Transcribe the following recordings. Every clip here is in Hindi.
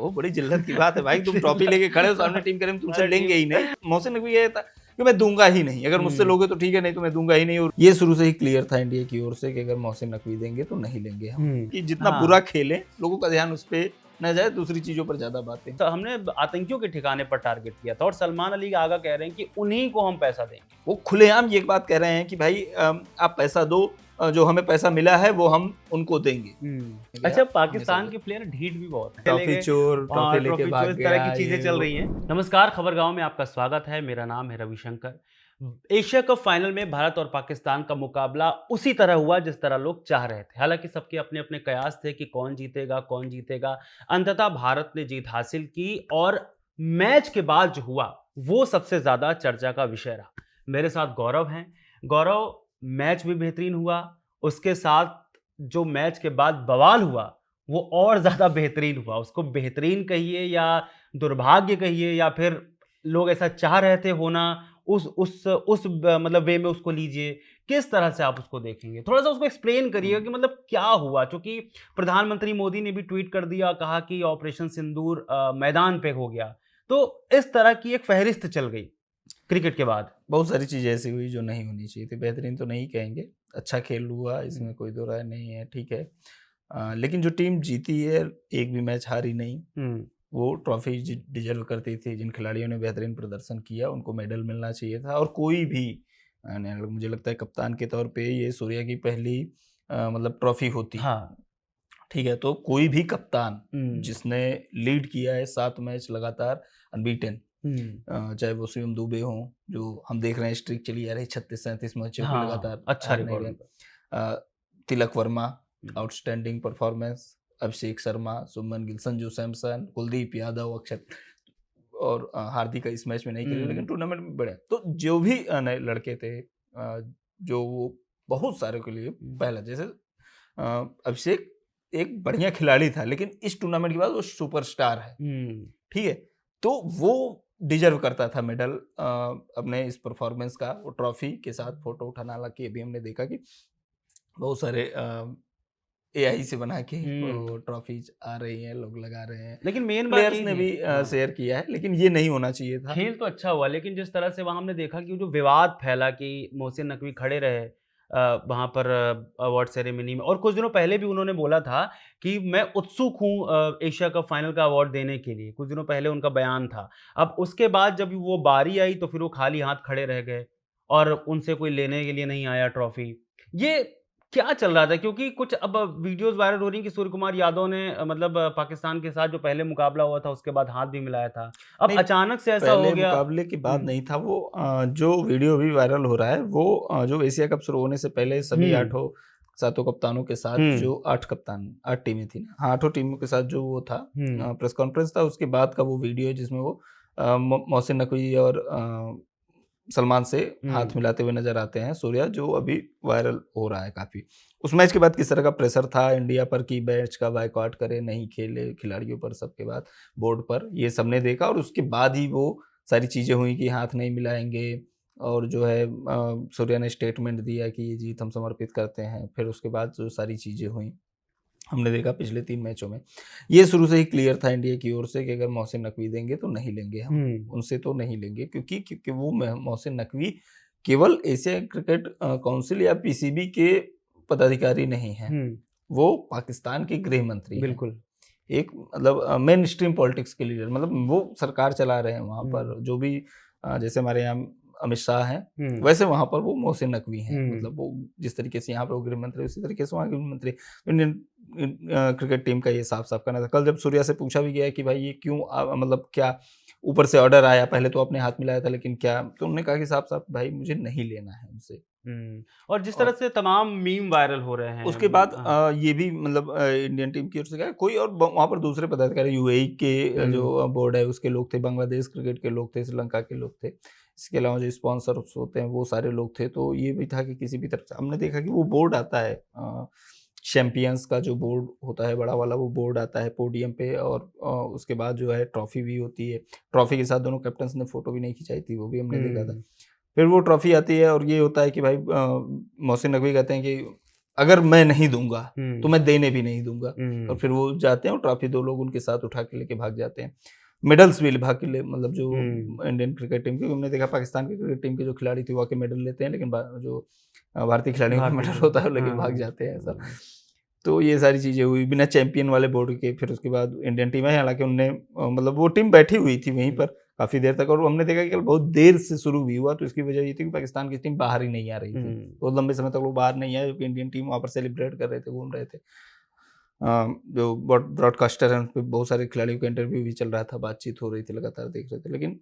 वो बड़ी जिल्लत की बात है भाई, तुम ट्रॉफी लेके खड़े हो सामने टीम करें तुमसे लेंगे ही नहीं। मोहसिन नकवी ये था कि मैं दूंगा ही नहीं, अगर मुझसे लोगे तो ठीक है, नहीं तो मैं दूंगा ही नहीं। और ये शुरू से ही क्लियर था इंडिया की ओर से कि अगर मोहसिन नकवी देंगे तो नहीं लेंगे हम, कि जितना बुरा खेलें लोगों का ध्यान उस पर न जाए, दूसरी चीजों पर ज्यादा बातें। तो हमने आतंकियों के ठिकाने पर टारगेट किया था और सलमान अली आगा कह रहे हैं कि उन्हीं को हम पैसा देंगे। वो खुलेआम ये बात कह रहे हैं कि भाई आप पैसा दो, जो हमें पैसा मिला है वो हम उनको देंगे। अच्छा, पाकिस्तान के प्लेयर ढीठ भी बहुत हैं। ट्रॉफी चोर, ट्रॉफी लेके भाग इस तरह गया, की चीजें ये चल वो। रही हैं। नमस्कार, खबरगांव में आपका स्वागत है। मेरा नाम है रविशंकर। एशिया कप फाइनल में भारत और पाकिस्तान का मुकाबला उसी तरह हुआ जिस तरह लोग चाह रहे थे। हालांकि सबके अपने अपने कयास थे कि कौन जीतेगा कौन जीतेगा। अंततः भारत ने जीत हासिल की और मैच के बाद जो हुआ वो सबसे ज्यादा चर्चा का विषय रहा। मेरे साथ गौरव हैं। गौरव, मैच भी बेहतरीन हुआ, उसके साथ जो मैच के बाद बवाल हुआ वो और ज्यादा बेहतरीन हुआ। उसको बेहतरीन कहिए या दुर्भाग्य कहिए या फिर लोग ऐसा चाह रहे थे होना, मतलब वे में उसको लीजिए। किस तरह से आप उसको देखेंगे? थोड़ा सा उसको एक्सप्लेन करिएगा कि मतलब क्या हुआ। क्योंकि प्रधानमंत्री मोदी ने भी ट्वीट कर दिया, कहा कि ऑपरेशन सिंदूर मैदान पे हो गया। तो इस तरह की एक फहरिस्त चल गई क्रिकेट के बाद। बहुत सारी चीजें ऐसी हुई जो नहीं होनी चाहिए थी। बेहतरीन तो नहीं कहेंगे, अच्छा खेल हुआ, इसमें कोई दो राय नहीं है, ठीक है। लेकिन जो टीम जीती है, एक भी मैच हारी नहीं, वो ट्रॉफी डिजर्व करती थी। जिन खिलाड़ियों ने बेहतरीन प्रदर्शन किया उनको मेडल मिलना चाहिए था। और कोई भी मुझे लगता है कप्तान के तौर पे ये सूर्या की पहली मतलब ट्रॉफी होती। हाँ, ठीक है, तो कोई भी कप्तान जिसने लीड किया है 7 मैच लगातार अनबीटन, चाहे वो शिवम दुबे हों, जो हम देख रहे हैं स्ट्रीक चली आ रही 36-37 मैचों की लगातार अच्छा हार नहीं रिकॉर्ड। रहे। तिलक वर्मा आउटस्टैंडिंग परफॉर्मेंस, अभिषेक शर्मा, सुमन गिल, संजू सैमसन, कुलदीप यादव, अक्षर और हार्दिक इस मैच में नहीं खेले लेकिन टूर्नामेंट में बढ़िया। तो जो भी नए लड़के थे, जो वो बहुत सारे के लिए पहला, जैसे अभिषेक एक बढ़िया खिलाड़ी था लेकिन इस टूर्नामेंट के बाद वो सुपरस्टार है। ठीक है, तो वो डिजर्व करता था मेडल अपने इस परफॉर्मेंस का। वो ट्रॉफी के साथ फोटो उठाना, हालांकि अभी हमने देखा कि बहुत सारे एआई से बना के ट्रॉफीज आ रही हैं, लोग लगा रहे हैं, लेकिन मेन बात प्लेयर्स यही ने थी। भी शेयर किया है, लेकिन ये नहीं होना चाहिए था। खेल तो अच्छा हुआ, लेकिन जिस तरह से वहां हमने देखा कि जो विवाद फैला कि मोहसिन नकवी खड़े रहे वहां पर अवार्ड सेरेमनी में, और कुछ दिनों पहले भी उन्होंने बोला था कि मैं उत्सुक हूं एशिया कप फाइनल का अवार्ड देने के लिए। कुछ दिनों पहले उनका बयान था। अब उसके बाद जब वो बारी आई तो फिर वो खाली हाथ खड़े रह गए और उनसे कोई लेने के लिए नहीं आया ट्रॉफी। ये क्या चल रहा था? क्योंकि कुछ अब वीडियोस वायरल हो रही हैं कि सूर्य कुमार यादव ने मतलब पाकिस्तान के साथ जो पहले मुकाबला हुआ था उसके बाद हाथ भी मिलाया था। अब नहीं, अचानक से ऐसा हो पहले गया। मुकाबले की बात नहीं था वो। जो वीडियो भी वायरल हो रहा है वो जो एशिया कप शुरू होने से पहले सभी आठों सातों कप्तानों के साथ, जो 8 कप्तान 8 टीमें थी ना, हाँ 8 टीमों के साथ जो वो था प्रेस कॉन्फ्रेंस था, उसके बाद का वो वीडियो है जिसमें वो मोहसिन नकवी और सलमान से हाथ मिलाते हुए नजर आते हैं सूर्या, जो अभी वायरल हो रहा है काफी। उस मैच के बाद किस तरह का प्रेशर था इंडिया पर कि मैच का बायकॉट करे, नहीं खेले, खिलाड़ियों पर, सबके बाद बोर्ड पर, ये सबने देखा। और उसके बाद ही वो सारी चीजें हुई कि हाथ नहीं मिलाएंगे, और जो है सूर्या ने स्टेटमेंट दिया कि ये जीत हम समर्पित करते हैं। फिर उसके बाद जो सारी चीजें हुई हमने देखा पिछले 3 मैचों में, ये शुरू से ही क्लियर था इंडिया की ओर से कि अगर मोहसिन नकवी देंगे तो नहीं लेंगे हम, उनसे तो नहीं लेंगे। क्योंकि वो मोहसिन नकवी केवल एशिया क्रिकेट काउंसिल या पीसीबी के पदाधिकारी नहीं हैं, वो पाकिस्तान के गृह मंत्री हैं। बिल्कुल। एक मतलब मेन स्ट्रीम पॉलिटिक्स के लीडर, मतलब वो सरकार चला रहे हैं वहाँ पर। जो भी जैसे हमारे यहाँ अमित शाह हैं, वैसे वहाँ पर वो मोहसिन नकवी हैं। मतलब वो जिस तरीके से यहाँ पर वो गृह मंत्री, उसी तरीके से वहाँ गृह मंत्री। इंडियन क्रिकेट टीम का ये साफ साफ कहना था। कल जब सूर्या से पूछा भी गया कि भाई ये क्यों, मतलब क्या ऊपर से ऑर्डर आया, पहले तो आपने हाथ मिलाया था लेकिन क्या, तो उन्होंने कहा कि साफ साफ भाई मुझे नहीं लेना है उनसे। और जिस तरह से तमाम मीम वायरल हो रहे हैं उसके बाद ये भी मतलब इंडियन टीम की ओर से गया कोई, और वहाँ पर दूसरे पदाधिकारी यूएई के जो बोर्ड है उसके लोग थे, बांग्लादेश क्रिकेट के लोग थे, श्रीलंका के लोग थे, इसके अलावा जो स्पॉन्सर्स होते हैं वो सारे लोग थे। तो ये भी था कि किसी भी तरफ से हमने देखा कि वो बोर्ड आता है, चैंपियंस का जो बोर्ड होता है बड़ा वाला, वो बोर्ड आता है पोडियम पे, और उसके बाद जो है ट्रॉफी भी होती है। ट्रॉफी के साथ दोनों कैप्टन्स ने फोटो भी नहीं खिंचाई थी, वो भी हमने देखा था। फिर वो ट्रॉफी आती है और ये होता है कि भाई मोहसिन नकवी कहते हैं कि अगर मैं नहीं दूंगा तो हम्म, मैं देने भी नहीं दूंगा। और हम्म, फिर वो जाते हैं और ट्रॉफी 2 लोग उनके साथ उठा के लेके भाग जाते हैं। मेडल्स भी भाग के ले मतलब जो हम्म, इंडियन क्रिकेट टीम की, हमने देखा पाकिस्तान की क्रिकेट टीम के जो खिलाड़ी थे वो आके मेडल लेते हैं, लेकिन जो भारतीय खिलाड़ियों का भारतीय मेडल टीम, होता है वो लेके भाग हाँ, जाते हैं ऐसा। तो ये सारी चीज़ें हुई बिना चैंपियन वाले बोर्ड के। फिर उसके बाद इंडियन टीम है, हालाँकि उनने मतलब वो टीम बैठी हुई थी वहीं हम्म, पर काफ़ी देर तक, और हमने देखा कि कल बहुत देर से शुरू भी हुआ, तो इसकी वजह ये थी कि पाकिस्तान की टीम बाहर ही नहीं आ रही थी। हम्म, बहुत लंबे समय तक वो बाहर नहीं आए, जबकि इंडियन टीम वहाँ पर सेलिब्रेट कर रहे थे, घूम रहे थे। जो ब्रॉडकास्टर हैं, उन पे बहुत सारे खिलाड़ियों का इंटरव्यू भी चल रहा था, बातचीत हो रही थी, लगातार देख रहे थे। लेकिन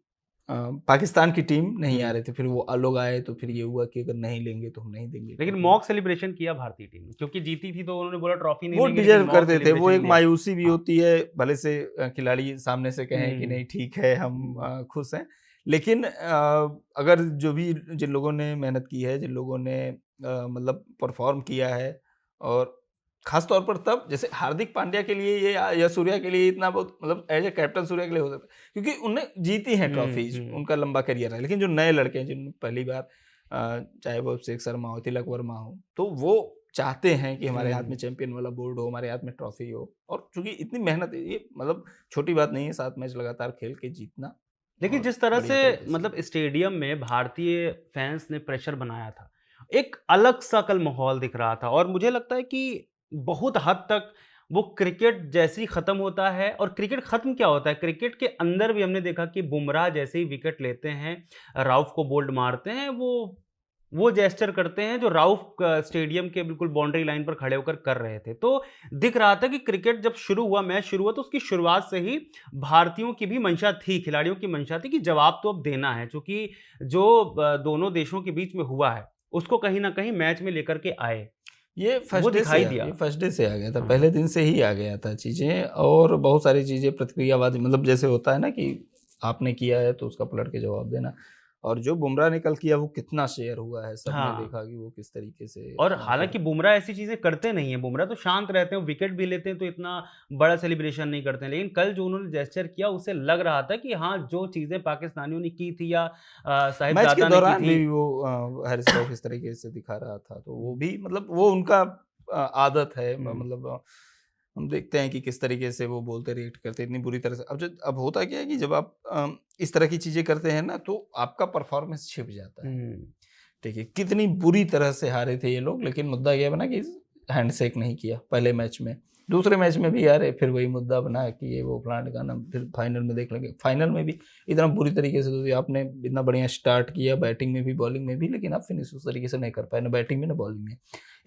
पाकिस्तान की टीम नहीं आ हम्म। रही थी, फिर वो लोग आए तो फिर ये हुआ कि अगर नहीं लेंगे तो हम नहीं देंगे लेकिन ट्रॉफी। मॉक सेलिब्रेशन किया भारतीय टीम ने, क्योंकि जीती थी तो उन्होंने बोला ट्रॉफी नहीं वो लेंगे, लेकिन डिज़र्व मॉक करते थे, वो सेलिब्रेशन एक लिया। मायूसी भी हाँ, होती है, भले से खिलाड़ी सामने से कहें कि हम्म, नहीं ठीक है हम हम्म, खुश हैं। लेकिन अगर जो भी जिन लोगों ने मेहनत की है, जिन लोगों ने मतलब परफ़ॉर्म किया है, और ख़ास तौर पर तब जैसे हार्दिक पांड्या के लिए ये या सूर्या के लिए इतना बहुत मतलब एज़ अ कैप्टन सूर्या के लिए हो सकता है, क्योंकि उन्हें जीती हैं ट्रॉफ़ीज़, हम्म। उनका लंबा करियर है। लेकिन जो नए लड़के हैं जिन्होंने पहली बार चाहे वो अभिषेक शर्मा हो, तिलक वर्मा हो, तो वो चाहते हैं कि हमारे हाथ में हुँ। चैंपियन वाला बोर्ड हो, हमारे हाथ में ट्रॉफी हो, और चूँकि इतनी मेहनत है, ये मतलब छोटी बात नहीं है 7 मैच लगातार खेल के जीतना, लेकिन और जिस तरह से बढ़िया तरीके से मतलब किया। स्टेडियम में भारतीय फैन्स ने प्रेशर बनाया था, एक अलग-सा कल माहौल दिख रहा था और मुझे लगता है कि बहुत हद तक वो क्रिकेट जैसे ही खत्म होता है और क्रिकेट खत्म क्या होता है, क्रिकेट के अंदर भी हमने देखा कि बुमराह जैसे ही विकेट लेते हैं, राउफ को बोल्ड मारते हैं, वो जेस्चर करते हैं जो राउफ स्टेडियम के बिल्कुल बाउंड्री लाइन पर खड़े होकर कर रहे थे। तो दिख रहा था कि क्रिकेट जब शुरू हुआ, मैच शुरू हुआ तो उसकी शुरुआत से ही भारतीयों की भी मंशा थी, खिलाड़ियों की मंशा थी कि जवाब तो अब देना है, चूँकि जो दोनों देशों के बीच में हुआ है, उसको कहीं न कहीं मैच में लेकर के आए। ये वो फर्स्ट डे से दिखाई ये दिया। फर्स्ट डे से आ गया था, हाँ। पहले दिन से ही आ गया था चीज़ें, और बहुत सारी चीज़ें प्रतिक्रियावादी, मतलब जैसे होता है ना कि आपने किया है तो उसका पलट के जवाब देना। और जो बुमराह ने कल किया वो कितना शेयर हुआ है, सबने हाँ। देखा कि वो किस तरीके से और फिर हालाँकि बुमराह ऐसी चीज़ें करते नहीं हैं, बुमराह तो शांत रहते हैं, विकेट भी लेते हैं तो इतना बड़ा सेलिब्रेशन नहीं करते हैं। लेकिन कल जो उन्होंने जेस्चर किया उससे लग रहा था कि हाँ, जो चीज़ें पाकिस्तानियों ने की थी या मैच के साहिबजादा ने की दौरान थी। भी वो हैरिस राउफ इस तरीके से दिखा रहा था, तो वो भी मतलब वो उनका आदत है, हुँ, मतलब हम देखते हैं कि किस तरीके से वो बोलते रिएक्ट करते हैं इतनी बुरी तरह से। अब होता क्या है कि जब आप इस तरह की चीज़ें करते हैं ना, तो आपका परफॉर्मेंस छिप जाता है। हुँ। ठीक है, कितनी बुरी तरह से हारे थे ये लोग, लेकिन मुद्दा ये बना कि हैंडशेक नहीं किया पहले मैच में। दूसरे मैच में भी हारे, फिर वही मुद्दा बना कि ये वो फलाना-ढिकाना, फिर फाइनल में देख लेंगे। फाइनल में भी इतना बुरी तरीके से, तो आपने इतना बढ़िया स्टार्ट किया बैटिंग में भी, बॉलिंग में भी, लेकिन आप फिनिश उस तरीके से नहीं कर पाए, ना बैटिंग में, ना बॉलिंग में।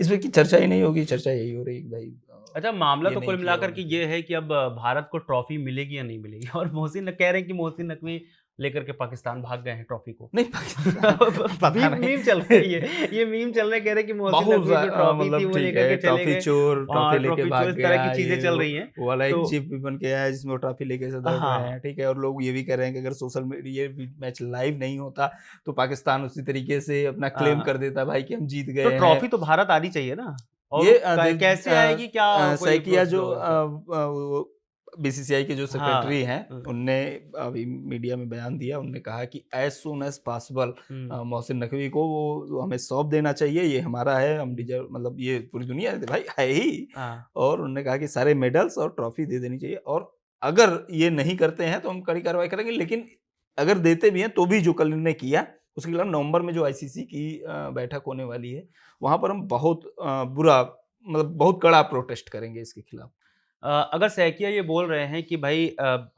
इसमें की चर्चा ही नहीं होगी, चर्चा यही हो रही है कि भाई अच्छा, मामला ये तो नहीं कुल किया, वो मिलाकर के नहीं किया। ये है कि अब भारत को ट्रॉफ़ी मिलेगी या नहीं मिलेगी और मोहसिन कह रहे हैं कि मोहसिन नकवी लेकर के पाकिस्तान भाग गए हैं ट्रॉफ़ी को। नहीं पाकिस्तान पता मीम नहीं। मीम चल रहा है ये मीम चल रहा है, कह रहे हैं कि मोहसिन बहुत नकवी जो ट्रॉफ़ी थी मतलब वो ठीक लेकर है, के चले ट्रॉफी गए। चोर, ट्रॉफी हाँ, लेके ट्रॉफ़ी चोर भाग इस तरह की गया, चीज़ें ये चल रही हैं। वो वाला एक तो चिप भी बन के आया है जिसमें वो ट्रॉफी लेके ऐसे दौड़ रहे हैं, हाँ, ठीक है? और लोग ये भी कह रहे हैं कि अगर सोशल मीडिया ये मैच लाइव नहीं होता, तो पाकिस्तान उसी तरीके से अपना क्लेम कर देता भाई कि हम जीत तो गए हैं। ट्रॉफ़ी तो भारत आनी चाहिए ना और वो ये कैसे आएगी, क्या कोई सैकिया प्रोसेस जो होगा उसका? वो बीसीसीआई के जो सेक्रेटरी हाँ। हैं, उनने अभी मीडिया में बयान दिया। उन्होंने कहा कि एज़ सून एज़ पॉसिबल हुँ, मोहसिन नकवी को वो हमें सौंप देना चाहिए, ये हमारा है, हम हुँ, डिज़र्व, मतलब ये पूरी दुनिया भाई है ही। हाँ। और उन्होंने कहा कि सारे मेडल्स और ट्रॉफ़ी दे देनी चाहिए, और अगर ये नहीं करते हैं तो हम कड़ी कार्रवाई करेंगे, लेकिन अगर देते भी हैं तो भी जो कल इन्होंने किया, उसके खिलाफ नवंबर में जो आईसीसी की बैठक होने वाली है, वहाँ पर हम बहुत बुरा, मतलब बहुत कड़ा प्रोटेस्ट करेंगे इसके खिलाफ। अगर सैकिया ये बोल रहे हैं कि भाई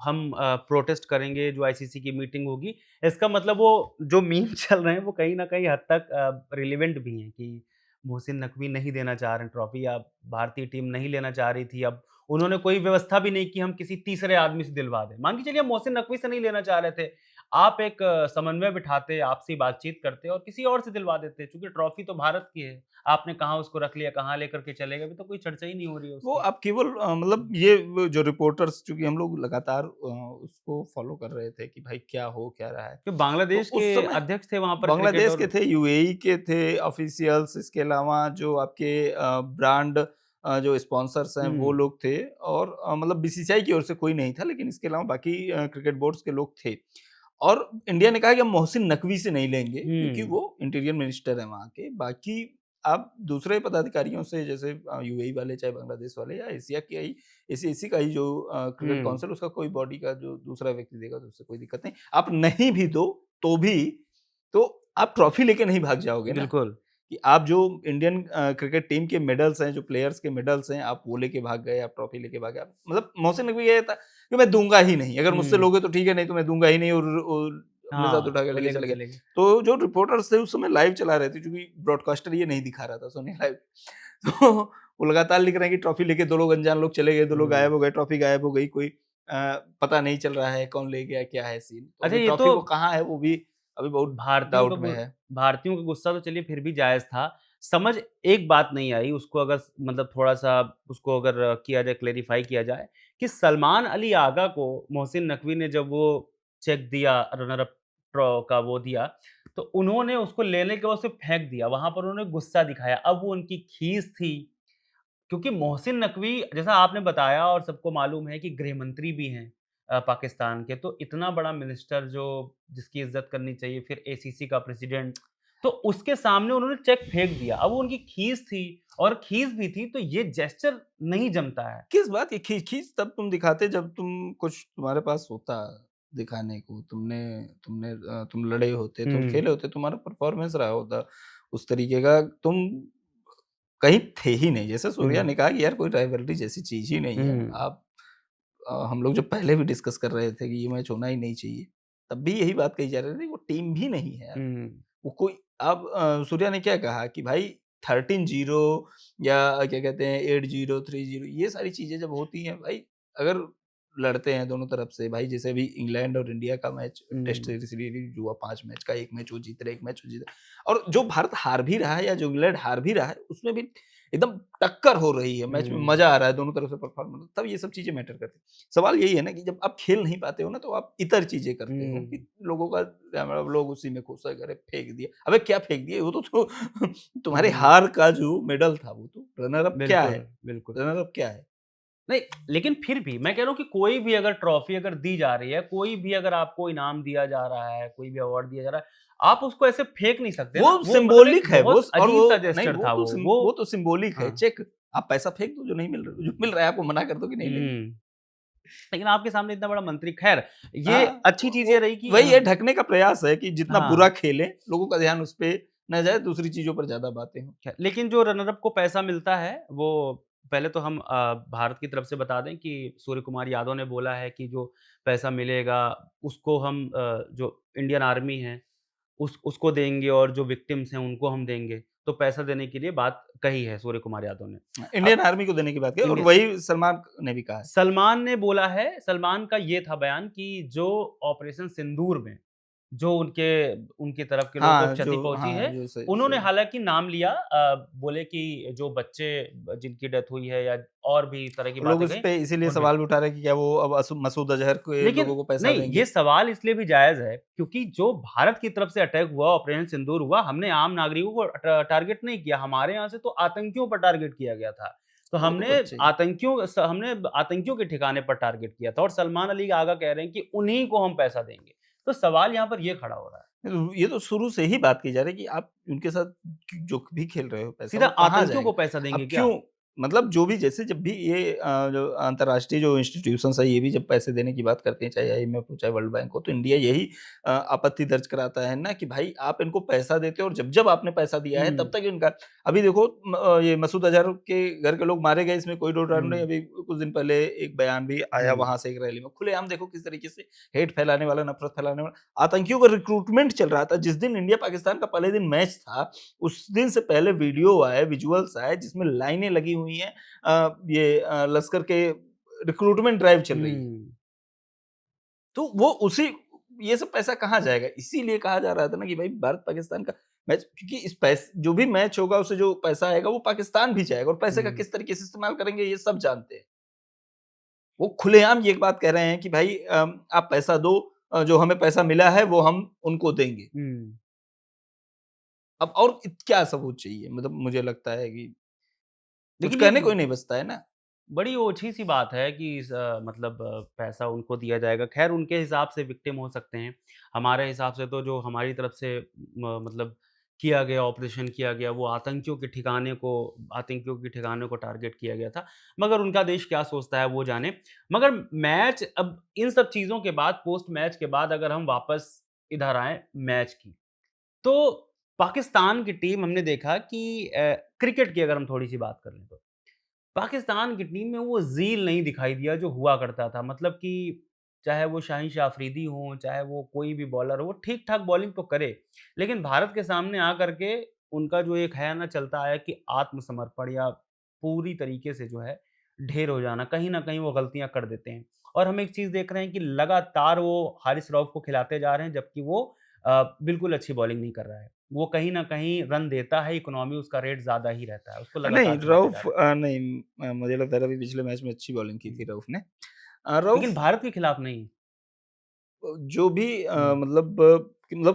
हम प्रोटेस्ट करेंगे जो आईसीसी की मीटिंग होगी, इसका मतलब वो जो मीम चल रहे हैं वो कहीं न कहीं हद तक रिलेवेंट भी हैं कि मोहसिन नकवी नहीं देना चाह रहे हैं ट्रॉफी या भारतीय टीम नहीं लेना चाह रही थी। अब उन्होंने कोई व्यवस्था भी नहीं की हम किसी तीसरे आदमी से दिलवा दें। मान के चलिए मोहसिन नकवी से नहीं लेना चाह रहे थे, आप एक समन्वय बिठाते, आपसी बातचीत करते और किसी और से दिलवा देते, चूँकि ट्रॉफी तो भारत की है। आपने कहाँ उसको रख लिया, कहाँ लेकर के चले गए, अभी तो कोई चर्चा ही नहीं हो रही है वो उसकी। आप केवल मतलब ये वो जो रिपोर्टर्स, चूँकि हम लोग लगातार उसको फ़ॉलो कर रहे थे कि भाई क्या हो क्या रहा है। जो तो बांग्लादेश के उस समय अध्यक्ष थे वहाँ पर क्रिकेट बांग्लादेश के और थे, यूएई के थे ऑफिशियल्स, इसके अलावा जो आपके ब्रांड जो स्पॉन्सर्स हैं वो हुँ, लोग थे, और मतलब बीसीसीआई की ओर से कोई नहीं था, लेकिन इसके अलावा बाकी क्रिकेट बोर्ड्स के लोग थे। और इंडिया ने कहा कि हम मोहसिन नकवी से नहीं लेंगे, क्योंकि हुँ, वो इंटीरियर मिनिस्टर हैं वहाँ के। बाकी आप दूसरे पदाधिकारियों से जैसे यूएई वाले चाहे बांग्लादेश वाले या एशिया की आई एसी का ही जो क्रिकेट हम्म। काउंसिल उसका कोई बॉडी का जो दूसरा व्यक्ति देगा तो उससे कोई दिक्कत नहीं। आप नहीं भी दो तो भी तो आप ट्रॉफी लेके नहीं भाग जाओगे ना बिल्कुल। कि आप जो इंडियन क्रिकेट टीम के मेडल्स हैं, जो प्लेयर्स के मेडल्स हैं, आप वो लेके भाग गए, आप ट्रॉफी लेके भागे। आप मतलब मोहसिन नकवी ये था कि मैं दूँगा ही नहीं, अगर मुझसे हम्म। लोगे तो ठीक है, नहीं तो मैं दूँगा ही नहीं और अपने साथ हाँ, उठा के वो लेके लेकर चले गए। चले गए। तो जो रिपोर्टर्स थे उस समय लाइव चला रहे थे क्योंकि ब्रॉडकास्टर ये नहीं दिखा रहा था सोनी लाइव। तो वो लगातार लिख रहे हैं कि ट्रॉफी लेके 2 लोग अनजान लोग चले गए, 2 लोग हम्म। गायब हो गए, ट्रॉफी गायब हो गई, कोई पता नहीं चल रहा है कौन ले गया, क्या है सीन। तो अच्छा, अभी ये तो ट्रॉफी वो कहाँ है वो भी अभी बहुत भारतीयों का डाउट में गु है। भारतीयों का गुस्सा तो चलिए फिर भी जायज़ था। समझ एक बात नहीं आई उसको अगर मतलब थोड़ा-सा उसको अगर किया जाए, क्लैरिफ़ाई किया जाए कि सलमान अली आगा को मोहसिन नकवी ने जब वो चेक दिया रनर अप का वो दिया, तो उन्होंने उसको लेने के बाद उसे फेंक दिया। वहाँ पर उन्होंने गुस्सा दिखाया। अब वो उनकी खीस थी क्योंकि मोहसिन नकवी जैसा आपने बताया और सबको मालूम है कि गृह मंत्री भी हैं पाकिस्तान के, तो इतना बड़ा मिनिस्टर जो जिसकी इज़्ज़त करनी चाहिए, फिर एसीसी का प्रेसिडेंट, तो उसके सामने उन्होंने चेक फेंक दिया। अब वो उनकी खीस थी और खीस भी थी, तो ये जेस्चर नहीं जमता है। किस बात की खींच तब तुम दिखाते जब तुम कुछ तुम्हारे पास होता दिखाने को, तुम लड़े होते, तुम हुँ, खेले होते, तुम्हारा परफॉर्मेंस रहा होता उस तरीके का, तुम कहीं थे ही नहीं। जैसे सूर्या हुँ, ने कहा कि यार कोई राइवलरी जैसी चीज़ ही नहीं है। हुँ, आप हम लोग जो पहले भी डिस्कस कर रहे थे कि ये मैच होना ही नहीं चाहिए, तब भी यही बात कही जा रही थी, वो टीम भी नहीं है यार। हुँ, वो कोई अब सूर्या ने क्या कहा कि भाई 13-0 या क्या कहते हैं 8-0, 3-0 ये सारी चीज़ें जब होती हैं भाई, अगर लड़ते हैं दोनों तरफ से भाई जैसे अभी इंग्लैंड और इंडिया का मैच टेस्ट हुँ, सीरीज़ हुआ 5 मैच का, 1 मैच वो जीत रहे, 1 मैच वो जीत रहे और जो भारत हार भी रहा है या जो इंग्लैंड हार भी रहा है, उसमें भी एकदम टक्कर हो रही है, मैच में हुँ, मज़ा आ रहा है, दोनों तरफ से परफॉर्मेंस तब ये सब चीज़ें मैटर करती हैं। सवाल यही है ना कि जब आप खेल नहीं पाते हो ना, तो आप इतर चीज़ें करते हो कि हुँ, लोगों का मतलब लोग उसी में खुश है, अरे फेंक दिए। अबे क्या फेंक दिए? वो तो तुम्हारी हुँ, हार का जो मेडल था वो तो रनर अप क्या है? बिल्कुल, बिल्कुल। रनर अप क्या है? नहीं, लेकिन फिर भी मैं कह रहा हूँ कि कोई भी अगर ट्रॉफ़ी अगर दी जा रही है, कोई भी अगर आपको इनाम दिया जा रहा है, कोई भी अवार्ड दिया जा रहा है, आप उसको ऐसे फेंक नहीं सकते वो ना। वो मतलब एक सिंबॉलिक है वो बहुत स और वो अजीब-सा नहीं जेस्चर था वो। वो वो तो सिंबॉलिक है, हाँ, चेक आप पैसा फेंक दो जो नहीं मिल रहा जो मिल रहा है आपको मना कर दो कि नहीं लेंगे। हुँ। लेकिन आपके सामने इतना बड़ा मंत्री खैर ये हाँ, अच्छी चीज़ ये वो रही कि वही है ढकने का प्रयास है कि जितना बुरा हाँ, खेलें, लोगों का ध्यान उस पे ना जाए, दूसरी चीज़ों पर ज़्यादा बातें हों। खैर लेकिन जो रनर अप को पैसा मिलता है, वो पहले तो हम भारत की तरफ से बता दें कि सूर्य कुमार यादव ने बोला है कि जो पैसा मिलेगा, उसको हम जो इंडियन आर्मी है उसको देंगे और जो विक्टिम्स हैं उनको हम देंगे। तो पैसा देने के लिए बात कही है सूर्य कुमार यादव ने। इंडियन अब आर्मी को देने की बात की और इंडिया वही सलमान ने भी कहा है। सलमान ने बोला है सलमान का ये था बयान कि जो ऑपरेशन सिंदूर में जो उनकी तरफ के लोगों को क्षति पहुँची हाँ, है, जो सही उन्होंने सही हालाँकि नाम लिया बोले कि जो बच्चे जिनकी डेथ हुई है या और भी तरह की लोग बातें उस कहीं पे इसीलिए और भी सवाल भी उठा रहे हैं कि क्या वो अब मसूद अज़हर के लेकिन लोगों को पैसा नहीं, देंगे? ये सवाल इसलिए भी जायज़ है क्योंकि जो भारत की तरफ से अटैक हुआ, ऑपरेशन सिंदूर हुआ, हमने आम नागरिकों को टारगेट नहीं किया। हमारे यहाँ से तो आतंकियों पर टारगेट किया गया था। तो वो तो बात सही है। हमने आतंकियों के ठिकाने पर टारगेट किया था और सलमान अली आगा कह रहे हैं कि उन्हीं को हम पैसा देंगे। तो सवाल यहाँ पर ये खड़ा हो रहा है। ये तो शुरू से ही बात की जा रही है कि आप उनके साथ जो भी खेल रहे हो पैसा सीधा वो कहाँ आतंकियों को जाएगा? पैसा देंगे अब क्या? क्यों मतलब जो भी जैसे जब भी ये जो अंतर्राष्ट्रीय जो इंस्टीट्यूशंस है ये भी जब पैसे देने की बात करते हैं चाहे आईएमएफ हो चाहे वर्ल्ड बैंक हो तो इंडिया यही आपत्ति दर्ज कराता है ना कि भाई आप इनको पैसा देते हो और जब आपने पैसा दिया है तब हुँ, तक इनका अभी देखो ये मसूद अजहर के घर के लोग मारे गए इसमें कोई दो राय नहीं हुँ, अभी कुछ दिन पहले एक बयान भी आया हुँ, वहां से एक रैली में खुलेआम देखो किस तरीके से हेट फैलाने वाला नफरत फैलाने वाला आतंकियों का रिक्रूटमेंट चल रहा था जिस दिन इंडिया पाकिस्तान का पहले दिन मैच था उस दिन से पहले वीडियो आए विजुअल्स आए जिसमें लाइनें लगी हुई हैं लश्कर के रिक्रूटमेंट ड्राइव चल रही है हुँ, तो वो उसी ये सब पैसा कहाँ जाएगा इसीलिए कहा जा रहा था ना कि भाई भारत पाकिस्तान का मैच क्योंकि इस पैसे जो भी मैच होगा उससे जो पैसा आएगा वो पाकिस्तान भी जाएगा और पैसे का हुँ। किस तरीके से इस्तेमाल करेंगे ये सब जानते हैं वो खुलेआम ये बात कह रहे हैं कि भाई आप पैसा दो जो हमें पैसा मिला है वो हम उनको देंगे हुँ। अब और क्या सबूत चाहिए मतलब मुझे लगता है कि कुछ लेकिन ये कहने को ही नहीं बचता है ना बड़ी ओछी-सी बात है कि मतलब पैसा उनको दिया जाएगा। ख़ैर उनके हिसाब से विक्टिम हो सकते हैं। हमारे हिसाब से तो जो हमारी तरफ से मतलब किया गया, ऑपरेशन किया गया, वो आतंकियों के ठिकाने को टारगेट किया गया था। मगर उनका देश क्या सोचता है वो जाने। मगर मैच अब इन सब चीज़ों के बाद, पोस्ट मैच के बाद अगर हम वापस इधर आएँ मैच की, तो पाकिस्तान की टीम हमने देखा कि क्रिकेट की अगर हम थोड़ी-सी बात कर लें तो, पाकिस्तान की टीम में वो ज़ील नहीं दिखाई दिया जो हुआ करता था। मतलब कि चाहे वो शाहीन शाह अफरीदी हों, चाहे वो कोई भी बॉलर हो, वो ठीक-ठाक बॉलिंग तो करे। लेकिन भारत के सामने आकर के उनका जो एक है ना चलता आया कि आत्मसमर्पण या पूरी तरीके से जो है ढेर हो जाना, कहीं न कहीं वो गलतियाँ कर देते हैं। और हम एक चीज़ देख रहे हैं कि लगातार वो हारिस रऊफ को खिलाते जा रहे हैं जबकि वो बिल्कुल अच्छी बॉलिंग नहीं कर रहा है। वो कहीं न कहीं रन देता है, इकोनॉमी उसका रेट ज़्यादा ही रहता है। उसको नहीं लगातार खिलाते जा रऊफ रहे हैं। नहीं मुझे लगता है अभी पिछले मैच में अच्छी बॉलिंग की हुँ। थी रऊफ ने। लेकिन रऊफ भारत के खिलाफ नहीं। जो भी हुँ, मतलब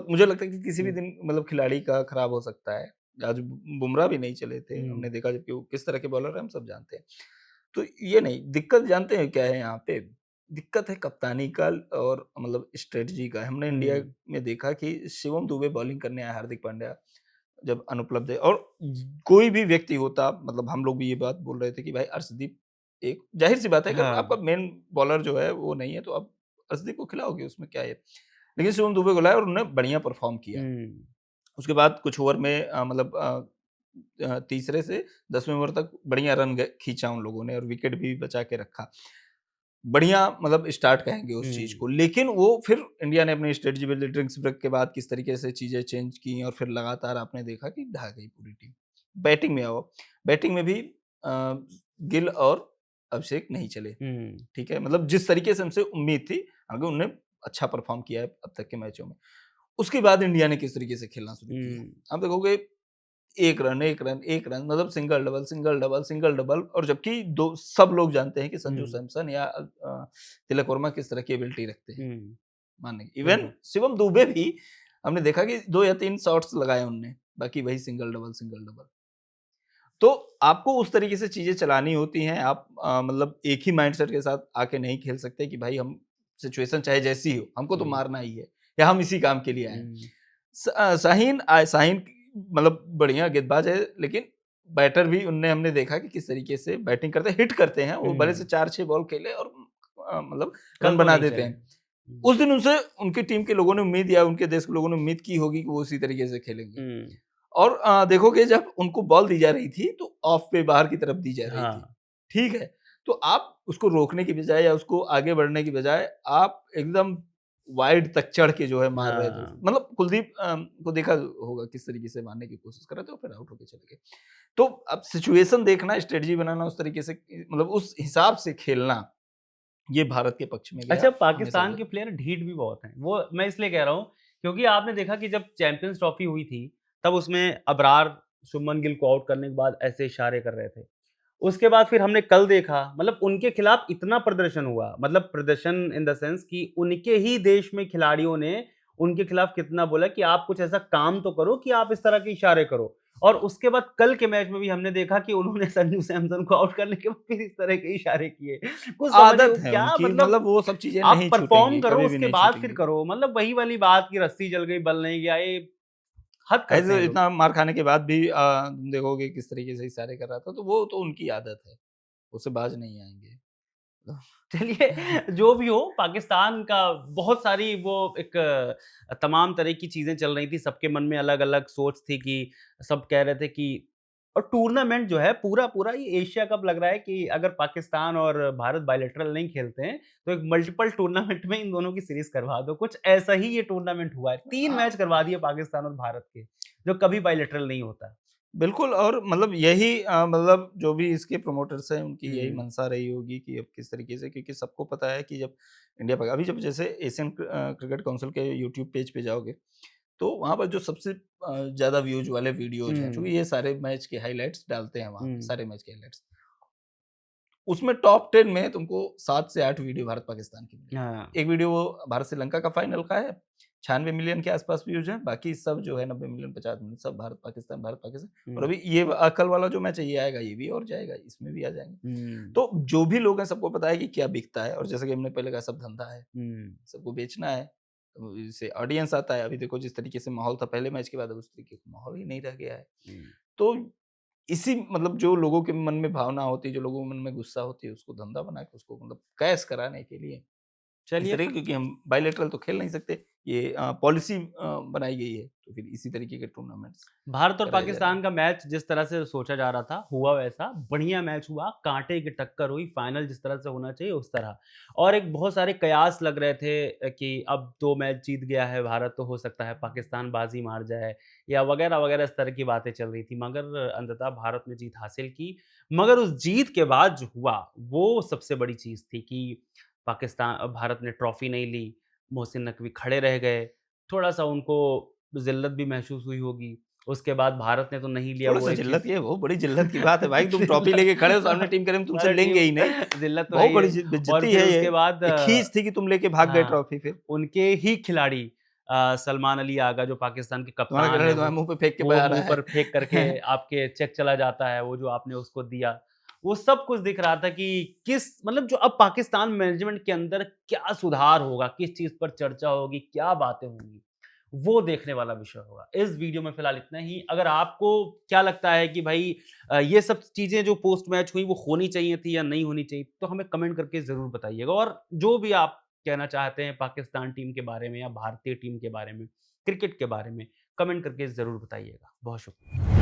मुझे लगता है कि किसी भी हुँ, दिन मतलब खिलाड़ी का खराब हो सकता है। आज बुमराह भी नहीं चले थे, हुँ, हमने देखा जबकि वो किस तरह के बॉलर हैं हम सब जानते हैं। तो ये नहीं, दिक्कत जानते हैं क्या है यहाँ पे? दिक्कत है कप्तानी का और मतलब स्ट्रैटेजी का। हमने इंडिया हुँ, में देखा कि शिवम दुबे बॉलिंग करने आया, हार्दिक पांड्या जब अनुपलब्ध है और कोई भी व्यक्ति होता मतलब हम लोग भी ये बात बोल रहे थे कि भाई अर्शदीप एक ज़ाहिर-सी बात है अगर हाँ, आपका मेन बॉलर जो है वो नहीं है तो आप अर्शदीप को खिलाओगे उसमें क्या है? लेकिन शिवम दुबे को लाया और उन्होंने बढ़िया परफ़ॉर्म किया। हुँ, उसके बाद कुछ ओवर में तीसरे से 10वें ओवर तक बढ़िया रन खींचा उन लोगों ने और विकेट भी बचा के रखा। बढ़िया मतलब स्टार्ट कहेंगे उस चीज़ हुँ, को। लेकिन वो फिर इंडिया ने अपनी स्ट्रेटजी बदली, ड्रिंक्स ब्रेक के बाद किस तरीके से चीज़ें चेंज की और फिर लगातार आपने देखा कि ढह गई पूरी टीम। बैटिंग में आओ, बैटिंग में भी गिल और अभिषेक नहीं चले, हुँ, ठीक है? मतलब जिस तरीके से हमसे उम्मीद थी, अगर उन्होंने अच्छा परफ़ॉर्म किया है अब तक के मैचों में। उसके बाद इंडिया ने किस तरीके से खेलना शुरू किया। हुँ, आप देखोगे 1 रन, 1 रन, 1 रन मतलब single double, single double, single double और जबकि दो सब लोग जानते हैं कि संजू हुँ, सैमसन या तिलक वर्मा किस तरह की एबिलिटी रखते हैं हुँ, मारने की। इवन बिल्कुल। शिवम दुबे भी हमने देखा कि 2 या 3 शॉट्स लगाए उनने, बाकी वही सिंगल डबल, सिंगल डबल। तो आपको उस तरीके से चीज़ें चलानी होती हैं, आप मतलब एक ही माइंडसेट के साथ आके नहीं खेल सकते कि भाई हम सिचुएशन चाहे जैसी हो, हमको तो हुँ, मारना ही है या हम इसी काम के लिए आए हैं। हुँ, शाहीन मतलब बढ़िया गेंदबाज है, लेकिन बैटर भी उनने हमने देखा कि किस तरीके से बैटिंग करते हैं, हिट करते हैं। वो भले से हुँ, 4-6 बॉल खेले और मतलब कल रन तो बना नहीं देते चले। हैं। हुँ, उस दिन उनसे उनकी टीम के लोगों ने उम्मीद या उनके देश के लोगों ने उम्मीद की होगी कि वो उसी तरीके से खेलेंगे। हुँ, और देखोगे जब उनको बॉल दी जा रही थी, तो ऑफ पे बाहर की तरफ दी जा रही थी। हाँ, ठीक है? तो आप उसको रोकने की बजाय या उसको आगे बढ़ने की बजाय आप एकदम वाइड तक चढ़ के जो है मार रहे थे उसको। हाँ। मतलब कुलदीप को देखा होगा किस तरीके से मारने की कोशिश कर रहे थे और फिर आउट होके चले गए। तो अब सिचुएशन देखना, स्ट्रेटजी बनाना उस तरीके से मतलब उस हिसाब से खेलना, ये भारत के पक्ष में अच्छा, गया हमेशा पाकिस्तान से। के प्लेयर ढीठ भी बहुत हैं। वो मैं इसलिए कह रहा हूँ क्योंकि आपने देखा कि जब चैंपियंस ट्रॉफी हुई थी, तब उसमें अबरार शुभमन गिल को आउट करने के बाद ऐसे इशारे कर रहे थे। उसके बाद फिर हमने कल देखा मतलब उनके खिलाफ इतना प्रदर्शन हुआ, मतलब प्रदर्शन इन द सेंस कि उनके ही देश में खिलाड़ियों ने उनके खिलाफ कितना बोला कि आप कुछ ऐसा काम तो करो कि आप इस तरह के इशारे करो। और उसके बाद कल के मैच में भी हमने देखा कि उन्होंने संजू सैमसन को आउट करने के बाद फिर इस तरह के इशारे किए। कुछ समझ आदत नहीं है क्या उनकी मतलब मतलब वो सब चीज़ें आप नहीं परफ़ॉर्म छूटेंगी, करो कभी भी उसके नहीं बाद फिर छूटेंगी। करो। मतलब वही वाली बात कि रस्सी जल गई, बल नहीं गया, ये हद करते ऐसे हैं लोग। इतना मार खाने के बाद भी तुम देखोगे किस तरीके से इशारे कर रहा था, तो वो तो उनकी आदत है, उससे बाज नहीं आएँगे। चलिए जो भी हो पाकिस्तान का बहुत सारी वो एक तमाम तरह की चीज़ें चल रही थी, सबके मन में अलग-अलग सोच थी कि सब कह रहे थे कि और टूर्नामेंट जो है पूरा-पूरा ये एशिया कप लग रहा है कि अगर पाकिस्तान और भारत बायलैटरल नहीं खेलते हैं, तो एक मल्टीपल टूर्नामेंट में इन दोनों की सीरीज़ करवा दो। कुछ ऐसा ही ये टूर्नामेंट हुआ है। 3 हाँ, मैच करवा दिए पाकिस्तान और भारत के, जो कभी बायलैटरल नहीं होता। बिल्कुल और मतलब यही मतलब जो भी इसके प्रमोटर्स हैं, उनकी यही हुँ, मंशा रही होगी कि अब किस तरीके से क्योंकि सबको पता है कि जब इंडिया अभी जब जैसे एशियन क्रिकेट काउंसिल के यूट्यूब पेज पे जाओगे, तो वहाँ पर जो सबसे ज़्यादा व्यूज़ वाले वीडियोज़ हैं, हुँ, चूँकि ये सारे मैच के हाइलाइट्स डालते हैं वहाँ पे, हुँ, सारे मैच के हाइलाइट्स। उसमें टॉप 10 में तुमको 7 से 8 वीडियो भारत-पाकिस्तान की मिलेगी। हाँ, एक वीडियो वो भारत-श्रीलंका का फाइनल का है, 96 मिलियन के आस-पास व्यूज़ हैं, बाकी सब जो है 90 मिलियन, 50 मिलियन सब भारत-पाकिस्तान और हुँ, अभी ये कल वाला जो मैच है ये आएगा, ये भी और जाएगा, इसमें भी आ जाएँगे। हुँ, तो जो भी लोग हैं सबको पता है कि क्या बिकता है और जैसा कि हमने पहले कहा सब धंधा है, हुँ, सबको बेचना है, इससे ऑडियंस आता है। अभी देखो जिस तरीके से माहौल था पहले मैच के बाद, अब उस तरीके का माहौल ही नहीं रह गया है। हम्म। तो इसी मतलब जो लोगों के मन में भावना होती है, जो लोगों के मन में गुस्सा होती है, उसको धंधा बना के उसको मतलब कैश कराने के लिए इस चलिए तरह फिर। क्योंकि हम बायलैटरल तो खेल नहीं सकते, ये पॉलिसी बनाई गई है, तो फिर इसी तरीके के टूर्नामेंट्स भारत और कराए जा रहे पाकिस्तान हैं। का मैच जिस तरह से सोचा जा रहा था हुआ वैसा बढ़िया मैच हुआ, कांटे की टक्कर हुई, फाइनल जिस तरह से होना चाहिए उस तरह। और एक बहुत सारे कयास लग रहे थे कि अब 2 मैच जीत गया है भारत, तो हो सकता है पाकिस्तान बाजी मार जाए या वगैरह वगैरह, इस तरह की बातें चल रही थी, मगर अंततः भारत ने जीत हासिल की। मगर उस जीत के बाद जो हुआ वो सबसे बड़ी चीज़ थी कि भारत ने ट्रॉफी नहीं ली, मोहसिन नकवी खड़े रह गए, थोड़ा सा उनको जिल्लत भी महसूस हुई होगी। उसके बाद भारत ने तो नहीं लिया, वो थोड़ा-सा एक जिल्लत चीज़। ये बहुत बड़ी जिल्लत की बात है भाई, तुम ट्रॉफी जिल्लत लेके खड़े हो सामने टीम कह रहे हम तुमसे अरे लेंगे टीम ही नहीं। जिल्लत तो है बहुत ही बड़ी है। और बेइज्जती फिर है ये। उसके बाद एक खीस थी कि तुम लेके भाग गए हाँ, ट्रॉफी फिर। उनके ही खिलाड़ी सलमान अली आगा जो पाकिस्तान के तुम्हारा कप्तान खिलाड़ी हैं, तुम्हारे मुँह पे फेंक के वो आ मुँह रहा पर फेंक करके है। आपके चेक चला जाता है, वो जो आपने उसको दिया। वो सब कुछ दिख रहा था कि किस मतलब जो अब पाकिस्तान मैनेजमेंट के अंदर क्या सुधार होगा, किस चीज़ पर चर्चा होगी, क्या बातें होंगी, वो देखने वाला विषय होगा। इस वीडियो में फिलहाल इतना ही। अगर आपको क्या लगता है कि भाई ये सब चीज़ें जो पोस्ट मैच हुई वो होनी चाहिए थी या नहीं होनी चाहिए, तो हमें कमेंट करके ज़रूर बताइएगा। और जो भी आप कहना चाहते हैं पाकिस्तान टीम के बारे में या भारतीय टीम के बारे में, क्रिकेट के बारे में, कमेंट करके ज़रूर बताइएगा। बहुत शुक्रिया।